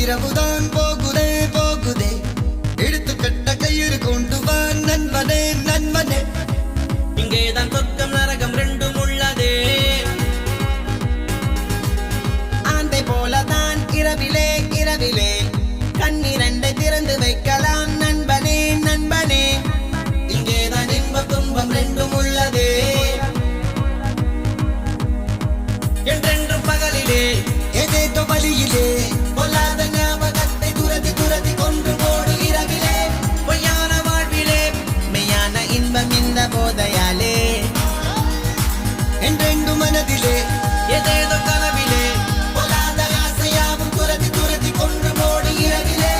இரவுதான் போகுதே போகுதே, எடுத்துக்கட்ட கயிறு கொண்டு வா நண்பனே நண்பனே. இங்கேதான் சொர்க்கம் நரகம் ரெண்டும் உள்ளதே. ஆந்தை போலதான் இரவிலே இரவிலே கண்ணிரண்டை திறந்து வைக்கலாம் நண்பனே நண்பனே. இங்கேதான் இன்பம் துன்பம் ரெண்டும் உள்ளதே. என்றென்றும் பகலிலே ஏதேதோ வழியிலே பொல்லாத ஞாபகத்தை துரதி துரதி கொன்று போடு இரவிலே. பொய்யான வாழ்விலே மெய்யான இன்பம் இந்த போதையாலே. என்றென்று மனதிலே ஏதேதோ கனவிலே பொல்லாத ஆசையாவும் துரதி துரதி கொன்று போடு இரவிலே.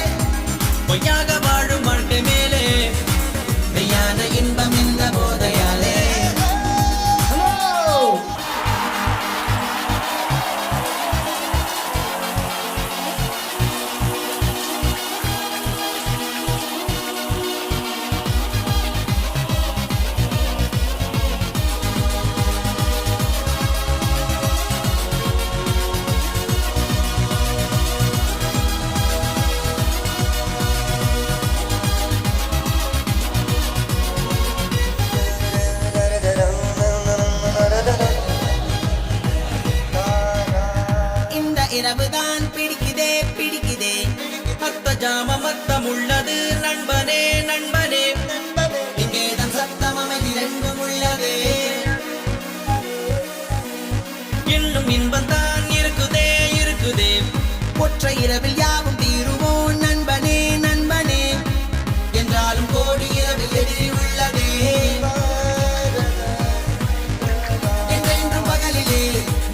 பொய்யாக வாழும் வாழ்க்கை மேலே மெய்யான இன்பம் இந்த போதையாலே. இந்த இரவுதான் பிடிக்குதே பிடிக்குதே, மொத்த ஜாம மொத்தம் உள்ளது நண்பனே நண்பனே. இங்கேதான் சத்தம் அமைதி ரெண்டும் உள்ளதே. இன்னும் இன்பம் தான் இருக்குதே இருக்குதே, ஒற்றை இரவில் யாவும் தீருவோம் நண்பனே நண்பனே. என்றாலும் கோடி இரவில் எதிரி உள்ளதே. என்றென்றும் பகலிலே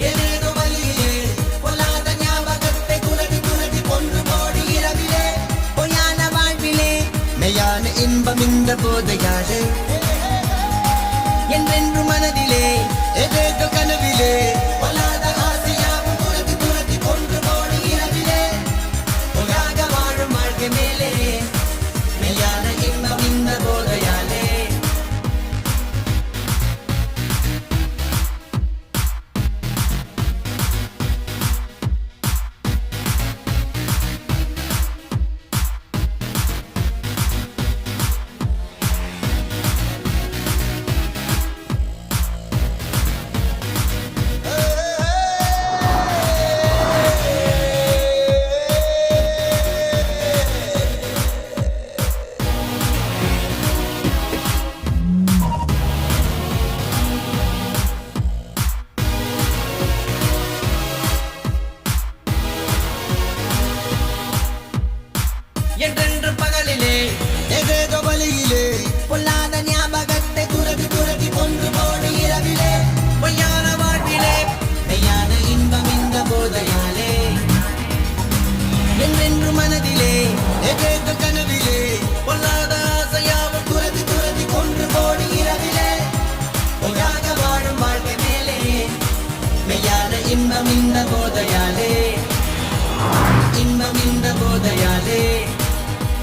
ஏதேதோ வழியிலே பொல்லாத ஞாபகத்தை துரதி துரதி கொன்று போடு இரவிலே. பொய்யான வாழ்விலே மெய்யான இன்பம் இந்த போதையாலே. என்றென்றும் மனதிலே ஏதேதோ கனவிலே பொல்லாத ஆசையாவும் துரதி துரதி கொன்று போடு இரவிலே. பொய்யாக வாழும் வாழ்க்கை மேலே மெய்யான இன்பம் இந்த போதையாலே. என்றென்றும் பகலிலே ஏதேதோ வழியிலே பொல்லாத ஞாபகத்தை துரதி துரதி கொன்று போடு இரவிலே. பொய்யான வாழ்விலே மெய்யான இன்பம் இந்த போதையாலே. என்றென்றும் மனதிலே ஏதேதோ கனவிலே பொல்லாத ஆசையாவும் துரதி துரதி கொன்று போடு இரவிலே. பொய்யாக வாழும் வாழ்க்கை மேலே மெய்யான இன்பம் இந்த போதையாலே. இன்பம் இந்த போதையாலே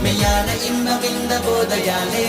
மெய்யான இன்பம் இந்த போதையாலே.